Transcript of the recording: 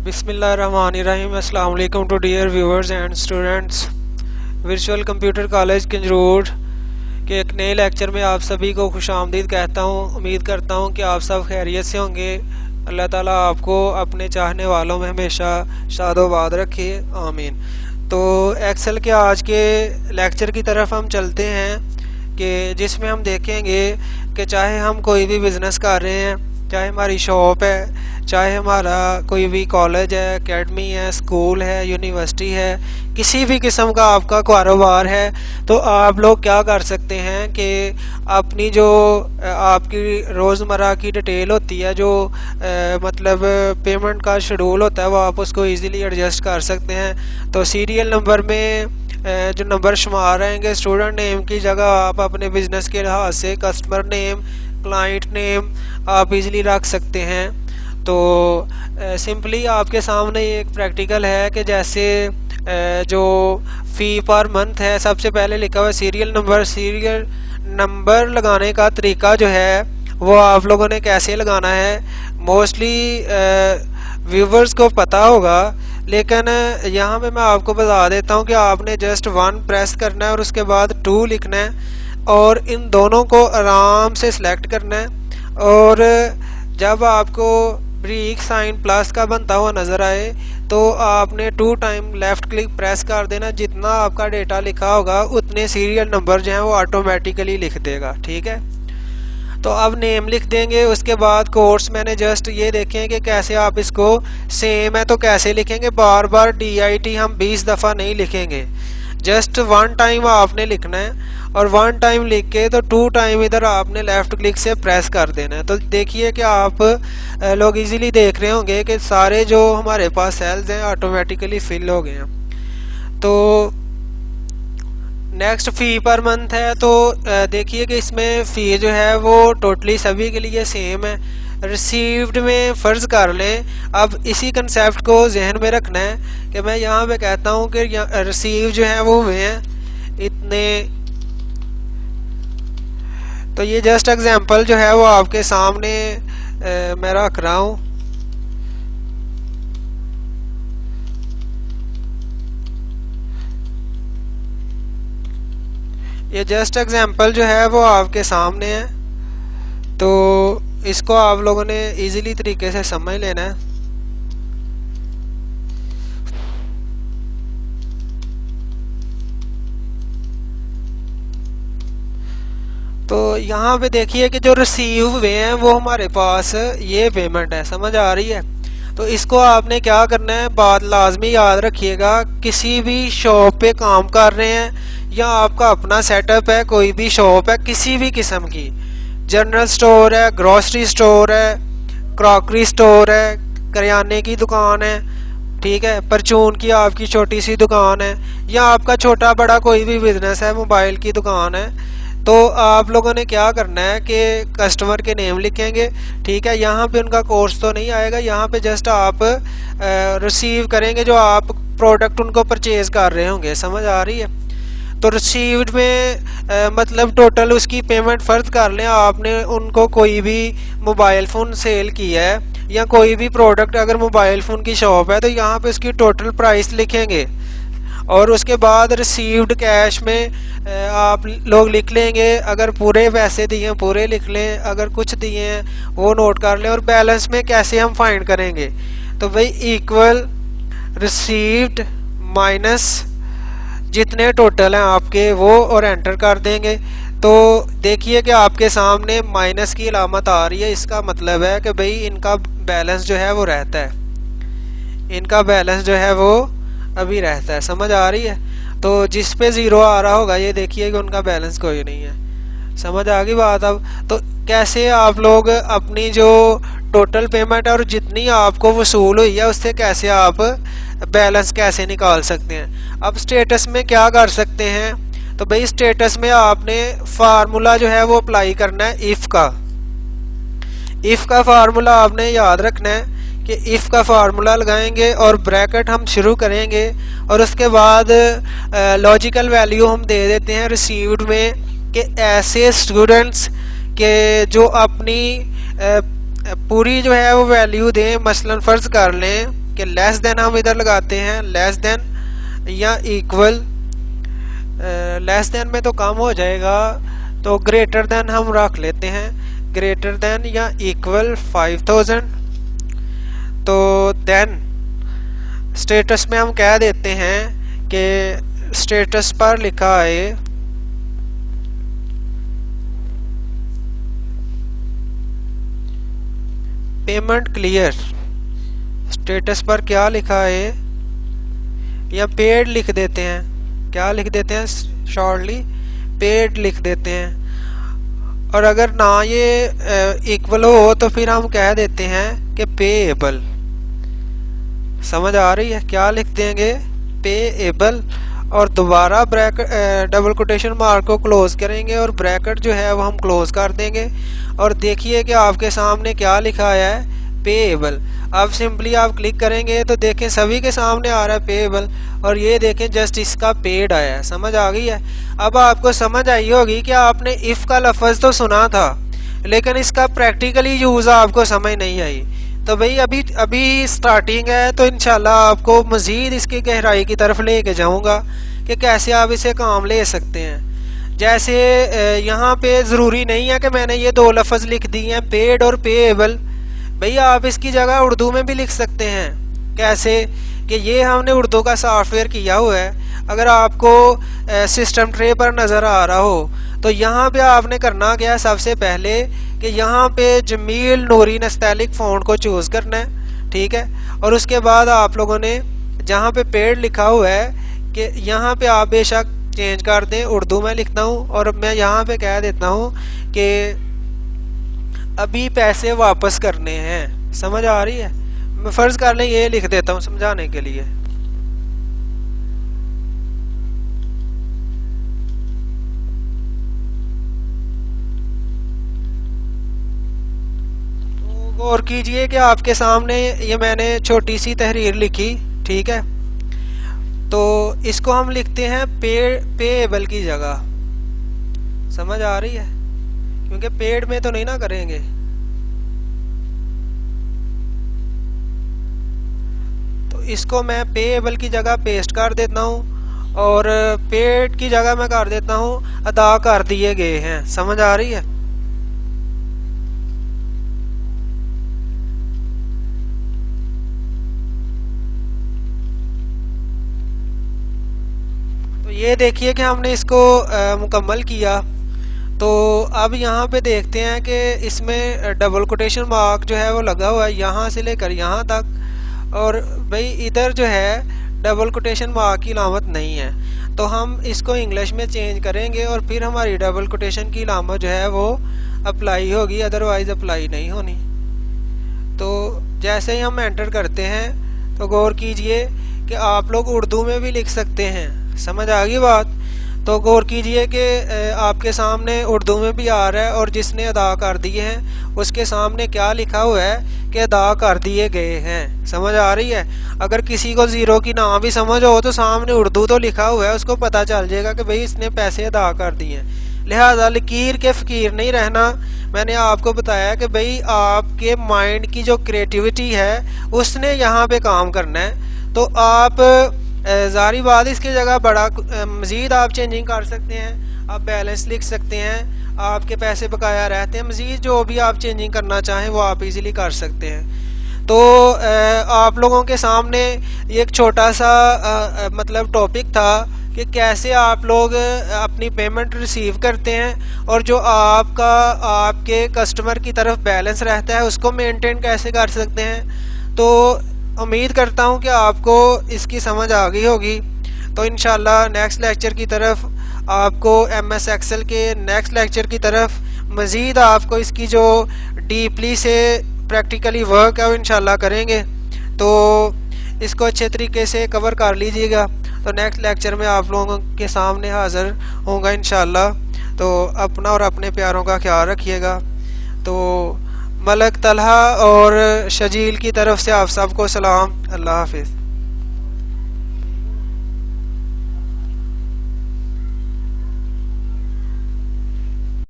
بسم اللہ الرحمن الرحیم۔ السلام علیکم to dear viewers and students. Virtual computer college کنجرور کے ایک نئے لیکچر میں آپ سبھی کو خوش آمدید کہتا ہوں۔ امید کرتا ہوں کہ آپ سب خیریت سے ہوں گے۔ اللہ تعالیٰ آپ کو اپنے چاہنے والوں میں ہمیشہ شاد و آباد رکھے، آمین۔ تو ایکسل کے آج کے لیکچر کی طرف ہم چلتے ہیں کہ جس میں ہم دیکھیں گے کہ چاہے ہم کوئی بھی بزنس کر رہے ہیں، چاہے ہماری شاپ ہے، چاہے ہمارا کوئی بھی کالج ہے، اکیڈمی ہے، اسکول ہے، یونیورسٹی ہے، کسی بھی قسم کا آپ کا کاروبار ہے، تو آپ لوگ کیا کر سکتے ہیں کہ اپنی جو آپ کی روزمرہ کی ڈیٹیل ہوتی ہے، جو مطلب پیمنٹ کا شیڈول ہوتا ہے، وہ آپ اس کو ایزیلی ایڈجسٹ کر سکتے ہیں۔ تو سیریل نمبر میں جو نمبر شمار رہیں گے، اسٹوڈنٹ نیم کی جگہ آپ اپنے بزنس کے لحاظ سے کسٹمر نیم، کلائنٹ نیم آپ ایزیلی رکھ سکتے ہیں۔ تو سمپلی آپ کے سامنے ایک پریکٹیکل ہے کہ جیسے جو فی پر منتھ ہے، سب سے پہلے لکھا ہوا ہے سیریل نمبر۔ سیریل نمبر لگانے کا طریقہ جو ہے وہ آپ لوگوں نے کیسے لگانا ہے، موسٹلی ویورز کو پتہ ہوگا، لیکن یہاں پہ میں آپ کو بتا دیتا ہوں کہ آپ نے جسٹ 1 پریس کرنا ہے اور اس کے بعد 2 لکھنا ہے، اور ان دونوں کو آرام سے سلیکٹ کرنا ہے، اور جب آپ کو بریک سائن پلس کا بنتا ہوا نظر آئے تو آپ نے 2 ٹائم لیفٹ کلک پریس کر دینا۔ جتنا آپ کا ڈیٹا لکھا ہوگا اتنے سیریل نمبر جو ہیں وہ آٹومیٹیکلی لکھ دے گا، ٹھیک ہے۔ تو اب نیم لکھ دیں گے، اس کے بعد کورس میں نے جسٹ یہ دیکھیں کہ کیسے آپ اس کو سیم ہے تو کیسے لکھیں گے۔ بار بار DIT ہم 20 دفعہ نہیں لکھیں گے، جسٹ 1 ٹائم آپ نے لکھنا ہے، اور 1 ٹائم لکھ کے تو 2 ٹائم ادھر آپ نے لیفٹ کلک سے پریس کر دینا ہے۔ تو دیکھیے کہ آپ لوگ ایزیلی دیکھ رہے ہوں گے کہ سارے جو ہمارے پاس سیلز ہیں آٹومیٹیکلی فل ہو گئے ہیں۔ تو نیکسٹ فی پر منتھ ہے، تو دیکھیے کہ اس میں فی جو ہے وہ ٹوٹلی سبھی کے لیے سیم ہے۔ ریسیوڈ میں فرض کر لیں، اب اسی کنسیپٹ کو ذہن میں رکھنا ہے کہ میں یہاں پہ کہتا ہوں کہ ریسیو جو ہے وہ ہوئے ہیں اتنے۔ تو یہ جسٹ ایگزامپل جو ہے وہ آپ کے سامنے میں رکھ رہا ہوں۔ یہ جسٹ ایگزامپل جو ہے وہ آپ کے سامنے ہے، تو اس کو آپ لوگوں نے ایزیلی طریقے سے سمجھ لینا ہے۔ تو یہاں پہ دیکھیے کہ جو ریسیو ہوئے ہیں وہ ہمارے پاس یہ پیمنٹ ہے، سمجھ آ رہی ہے۔ تو اس کو آپ نے کیا کرنا ہے، بات لازمی یاد رکھیے گا، کسی بھی شاپ پہ کام کر رہے ہیں یا آپ کا اپنا سیٹ اپ ہے، کوئی بھی شاپ ہے کسی بھی قسم کی، جنرل سٹور ہے، گروسری سٹور ہے، کراکری سٹور ہے، کریانے کی دکان ہے، ٹھیک ہے، پرچون کی آپ کی چھوٹی سی دکان ہے، یا آپ کا چھوٹا بڑا کوئی بھی بزنس ہے، موبائل کی دکان ہے، تو آپ لوگوں نے کیا کرنا ہے کہ کسٹمر کے نیم لکھیں گے، ٹھیک ہے۔ یہاں پہ ان کا کورس تو نہیں آئے گا، یہاں پہ جسٹ آپ ریسیو کریں گے جو آپ پروڈکٹ ان کو پرچیز کر رہے ہوں گے، سمجھ آ رہی ہے۔ تو ریسیوڈ میں مطلب ٹوٹل اس کی پیمنٹ فرض کر لیں آپ نے ان کو کوئی بھی موبائل فون سیل کیا ہے یا کوئی بھی پروڈکٹ، اگر موبائل فون کی شاپ ہے تو یہاں پہ اس کی ٹوٹل پرائس لکھیں گے، اور اس کے بعد ریسیوڈ کیش میں آپ لوگ لکھ لیں گے، اگر پورے پیسے دیے ہیں پورے لکھ لیں، اگر کچھ دیے ہیں وہ نوٹ کر لیں۔ اور بیلنس میں کیسے ہم فائنڈ کریں گے، تو بھائی ایکول ریسیوڈ مائنس جتنے ٹوٹل ہیں آپ کے وہ، اور انٹر کر دیں گے۔ تو دیکھیے کہ آپ کے سامنے مائنس کی علامت آ رہی ہے، اس کا مطلب ہے کہ بھئی ان کا بیلنس جو ہے وہ رہتا ہے، ان کا بیلنس جو ہے وہ ابھی رہتا ہے، سمجھ آ رہی ہے۔ تو جس پہ 0 آ رہا ہوگا یہ دیکھیے کہ ان کا بیلنس کوئی نہیں ہے، سمجھ آ گئی بات۔ اب تو کیسے آپ لوگ اپنی جو ٹوٹل پیمنٹ ہے اور جتنی آپ کو وصول ہوئی ہے اس سے کیسے آپ بیلنس کیسے نکال سکتے ہیں۔ اب اسٹیٹس میں کیا کر سکتے ہیں، تو بھئی اسٹیٹس میں آپ نے فارمولا جو ہے وہ اپلائی کرنا ہے ایف کا۔ ایف کا فارمولا آپ نے یاد رکھنا ہے کہ ایف کا فارمولا لگائیں گے اور بریکٹ ہم شروع کریں گے، اور اس کے بعد لاجیکل ویلیو ہم دے دیتے ہیں ریسیوڈ میں کہ ایسے اسٹوڈنٹس کہ جو اپنی پوری جو ہے وہ ویلیو دیں، مثلا فرض کر لیں کہ لیس دین ہم ادھر لگاتے ہیں لیس دین یا ایکول. لیس دین میں تو کم ہو جائے گا تو گریٹر دین ہم رکھ لیتے ہیں, گریٹر دین یا ایکول 5000. تو دین اسٹیٹس میں ہم کہہ دیتے ہیں کہ اسٹیٹس پر لکھا ہے پیمنٹ کلیئر. اسٹیٹس پر کیا لکھا ہے, یا پیڈ لکھ دیتے ہیں, کیا لکھ دیتے ہیں شارٹلی پیڈ لکھ دیتے ہیں. اور اگر نہ یہ ایکول ہو تو پھر ہم کہہ دیتے ہیں کہ پے ایبل. سمجھ آ رہی ہے, کیا لکھ دیں گے پے ایبل, اور دوبارہ بریکٹ ڈبل کوٹیشن مارک کو کلوز کریں گے اور بریکٹ جو ہے وہ ہم کلوز کر دیں گے. اور دیکھیے کہ آپ کے سامنے کیا لکھا آیا ہے پے ایبل. اب سمپلی آپ کلک کریں گے تو دیکھیں سبھی کے سامنے آ رہا ہے پے ایبل, اور یہ دیکھیں جسٹ اس کا پیڈ آیا ہے. سمجھ آ گئی ہے. اب آپ کو سمجھ آئی ہوگی کہ آپ نے اف کا لفظ تو سنا تھا لیکن اس کا پریکٹیکلی یوز آپ کو سمجھ نہیں آئی. تو بھئی ابھی سٹارٹنگ ہے, تو انشاءاللہ آپ کو مزید اس کی گہرائی کی طرف لے کے جاؤں گا کہ کیسے آپ اسے کام لے سکتے ہیں. جیسے یہاں پہ ضروری نہیں ہے کہ میں نے یہ دو لفظ لکھ دی ہیں پیڈ اور پے ایبل. بھئی آپ اس کی جگہ اردو میں بھی لکھ سکتے ہیں. کیسے کہ یہ ہم نے اردو کا سافٹ ویئر کیا ہوا ہے. اگر آپ کو سسٹم ٹرے پر نظر آ رہا ہو تو یہاں پہ آپ نے کرنا کیا ہے, سب سے پہلے کہ یہاں پہ جمیل نوری نستعلیق فونٹ کو چوز کرنا ہے, ٹھیک ہے. اور اس کے بعد آپ لوگوں نے جہاں پہ پیڈ لکھا ہوا ہے کہ یہاں پہ آپ بے شک چینج کر دیں, اردو میں لکھتا ہوں اور میں یہاں پہ کہہ دیتا ہوں کہ ابھی پیسے واپس کرنے ہیں. سمجھ آ رہی ہے. میں فرض کر لیں یہ لکھ دیتا ہوں سمجھانے کے لیے. غور کیجئے کہ آپ کے سامنے یہ میں نے چھوٹی سی تحریر لکھی, ٹھیک ہے. تو اس کو ہم لکھتے ہیں پے ایبل کی جگہ. سمجھ آ رہی ہے, کیونکہ پیڈ میں تو نہیں نا کریں گے. تو اس کو میں پے ایبل کی جگہ پیسٹ کر دیتا ہوں اور پیڈ کی جگہ میں کر دیتا ہوں ادا کر دیے گئے ہیں. سمجھ آ رہی ہے. یہ دیکھیے کہ ہم نے اس کو مکمل کیا. تو اب یہاں پہ دیکھتے ہیں کہ اس میں ڈبل کوٹیشن مارک جو ہے وہ لگا ہوا ہے یہاں سے لے کر یہاں تک, اور بھئی ادھر جو ہے ڈبل کوٹیشن مارک کی علامت نہیں ہے. تو ہم اس کو انگلش میں چینج کریں گے اور پھر ہماری ڈبل کوٹیشن کی علامت جو ہے وہ اپلائی ہوگی, ادروائز اپلائی نہیں ہونی. تو جیسے ہی ہم انٹر کرتے ہیں تو غور کیجئے کہ آپ لوگ اردو میں بھی لکھ سکتے ہیں. سمجھ آ گئی بات. تو غور کیجئے کہ آپ کے سامنے اردو میں بھی آ رہا ہے اور جس نے ادا کر دیے ہیں اس کے سامنے کیا لکھا ہوا ہے کہ ادا کر دیے گئے ہیں. سمجھ آ رہی ہے. اگر کسی کو زیرو کی نہ بھی سمجھ ہو تو سامنے اردو تو لکھا ہوا ہے, اس کو پتہ چل جائے گا کہ بھئی اس نے پیسے ادا کر دیے ہیں. لہذا لکیر کے فقیر نہیں رہنا. میں نے آپ کو بتایا کہ بھئی آپ کے مائنڈ کی جو کریٹیوٹی ہے اس نے یہاں پہ کام کرنا ہے. تو آپ ظاہری بات اس کی جگہ بڑا مزید آپ چینجنگ کر سکتے ہیں, آپ بیلنس لکھ سکتے ہیں, آپ کے پیسے بقایا رہتے ہیں, مزید جو بھی آپ چینجنگ کرنا چاہیں وہ آپ ایزیلی کر سکتے ہیں. تو آپ لوگوں کے سامنے یہ ایک چھوٹا سا مطلب ٹاپک تھا کہ کیسے آپ لوگ اپنی پیمنٹ ریسیو کرتے ہیں اور جو آپ کے کسٹمر کی طرف بیلنس رہتا ہے اس کو مینٹین کیسے کر سکتے ہیں. تو امید کرتا ہوں کہ آپ کو اس کی سمجھ آ گئی ہوگی. تو انشاءاللہ نیکسٹ لیکچر کی طرف آپ کو ایم ایس ایکسل کے نیکسٹ لیکچر کی طرف مزید آپ کو اس کی جو ڈیپلی سے پریکٹیکلی ورک ہے وہ انشاءاللہ کریں گے. تو اس کو اچھے طریقے سے کور کر لیجئے گا. تو نیکسٹ لیکچر میں آپ لوگوں کے سامنے حاضر ہوں گا انشاءاللہ. تو اپنا اور اپنے پیاروں کا خیال رکھیے گا. تو ملک طلحہ اور شجیل کی طرف سے آپ سب کو سلام. اللہ حافظ.